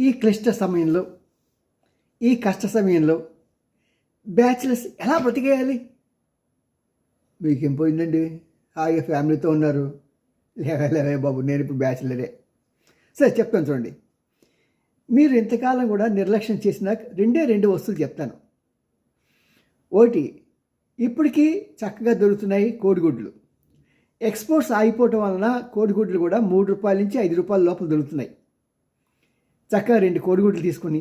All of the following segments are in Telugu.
ఈ క్లిష్ట సమయంలో, ఈ కష్ట సమయంలో బ్యాచిలర్స్ ఎలా బ్రతికేయాలి? మీకేం పోయిందండి, హాయిగా ఫ్యామిలీతో ఉన్నారు. లేవే బాబు, నేను ఇప్పుడు బ్యాచిలరే. సరే చెప్తాను చూడండి. మీరు ఇంతకాలం కూడా నిర్లక్ష్యం చేసిన రెండు వస్తువులు చెప్తాను. ఒకటి, ఇప్పటికీ చక్కగా దొరుకుతున్నాయి కోడిగుడ్లు. ఎక్స్పోర్ట్స్ ఆగిపోవటం వలన కోడిగుడ్లు కూడా ₹3 నుంచి ₹5 లోపల దొరుకుతున్నాయి. చక్కగా 2 కోడిగుడ్లు తీసుకొని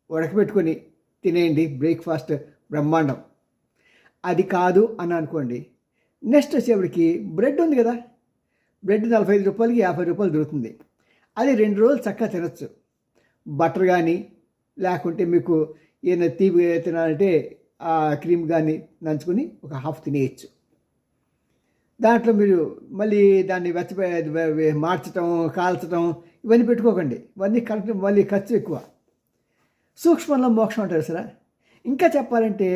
ఉడకబెట్టుకొని తినేయండి, బ్రేక్ఫాస్ట్ బ్రహ్మాండం. అది కాదు అని అనుకోండి, నెక్స్ట్ వచ్చేప్పటికి బ్రెడ్ ఉంది కదా, బ్రెడ్ ₹45కి ₹50 దొరుకుతుంది. అది 2 రోజులు చక్కగా తినచ్చు. బటర్ కానీ లేకుంటే మీకు ఏదైనా తీపి తినాలంటే ఆ క్రీమ్ కానీ నంచుకొని ఒక హాఫ్ తినేయచ్చు. దాంట్లో మీరు మళ్ళీ దాన్ని మార్చటం, కాల్చటం ఇవన్నీ పెట్టుకోకండి. ఇవన్నీ కరెక్ట్, మళ్ళీ ఖర్చు ఎక్కువ. సూక్ష్మంలో మోక్షం అంటారు సరా. ఇంకా చెప్పాలంటే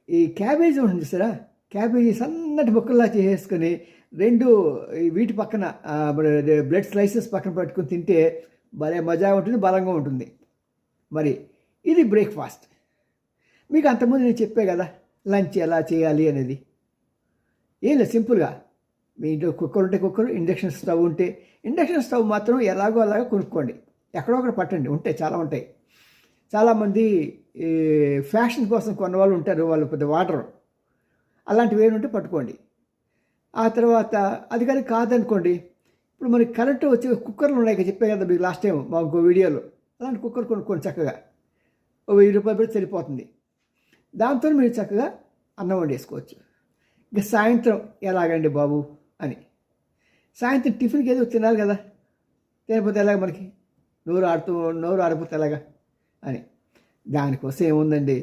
ఈ క్యాబేజీ ఉంటుంది సరా, క్యాబేజీ సన్నటి ముక్కల్లా చేసేసుకొని 2 వీటి పక్కన బ్లడ్ స్లైసెస్ పక్కన పెట్టుకుని తింటే భలే మజా ఉంటుంది, బలంగా ఉంటుంది. మరి ఇది బ్రేక్ఫాస్ట్. మీకు అంతకుముందు నేను చెప్పే కదా లంచ్ ఎలా చేయాలి అనేది. ఏం లేదు, సింపుల్గా మీ ఇంట్లో కుక్కర్ ఉంటే కుక్కర్, ఇండక్షన్ స్టవ్ ఉంటే ఇండక్షన్ స్టవ్ మాత్రం ఎలాగో అలాగో కొనుక్కోండి. ఎక్కడో ఒకటి పట్టండి, ఉంటాయి, చాలా ఉంటాయి. చాలామంది ఫ్యాషన్ కోసం కొన్నవాళ్ళు ఉంటారు, వాళ్ళు పెద్ద వాటర్ అలాంటివి ఏమి ఉంటే పట్టుకోండి. ఆ తర్వాత అది కానీ కాదనుకోండి, ఇప్పుడు మనకి కరెంటు వచ్చే కుక్కర్లు ఉన్నాయి, చెప్పే కదా మీకు లాస్ట్ టైం మా ఇంకో వీడియోలో. అలాంటి కుక్కర్ కొనుక్కోండి, చక్కగా ₹1000 పెడితే సరిపోతుంది. దాంతో మీరు చక్కగా అన్నం వండేసుకోవచ్చు. ఇంకా సాయంత్రం ఎలాగండి బాబు అని, సాయంత్రం టిఫిన్కి ఏదో తినాలి కదా, తినకపోతే ఎలాగ, మనకి నోరు ఆడిపోతే ఎలాగా అని. దానికోసం ఏముందండి,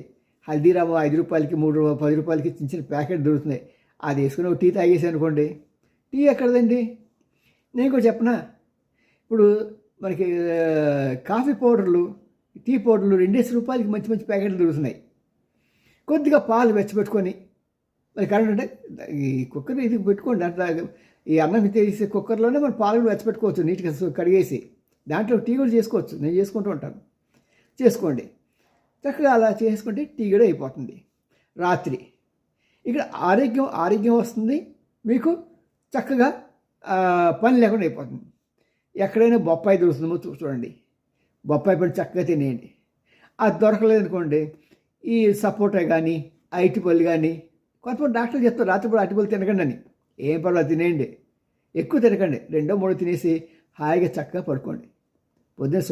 హల్దీరాము ₹5కి, ₹10కి చిన్న చిన్న ప్యాకెట్ దొరుకుతున్నాయి. అది వేసుకుని ఒక టీ తాగేసి అనుకోండి. టీ ఎక్కడదండి, నేను కూడా చెప్పనా, ఇప్పుడు మనకి కాఫీ పౌడర్లు, టీ పౌడర్లు ₹2 మంచి మంచి ప్యాకెట్లు దొరుకుతున్నాయి. కొద్దిగా పాలు వెచ్చబెట్టుకొని, మరి కరెంట్ అంటే ఈ కుక్కర్ ఇది పెట్టుకోండి, అట్లా ఈ అన్నం తీసే కుక్కర్లోనే మనం పాలు కూడా వెచ్చబెట్టుకోవచ్చు, నీట్గా కడిగేసి. దాంట్లో టీ కూడా చేసుకోవచ్చు, నేను చేసుకుంటూ ఉంటాను. చేసుకోండి, చక్కగా అలా చేసుకుంటే టీ కూడా అయిపోతుంది. రాత్రి ఇక్కడ ఆరోగ్యం వస్తుంది మీకు, చక్కగా పని లేకుండా అయిపోతుంది. ఎక్కడైనా బొప్పాయి దొరుకుతుందో చూడండి, బొప్పాయి పని చక్కగా తినేయండి. అది దొరకలేదనుకోండి, ఈ సపోటా కానీ అరటిపళ్ళు కానీ, కొంతమంది డాక్టర్లు చెప్తారు రాత్రిపూట అరటిపళ్ళు తినకండి అని. ఏం పర్వాలేదు, తినేయండి, ఎక్కువ తినకండి, 2-3 తినేసి హాయిగా చక్కగా పడుకోండి. పొద్దున్న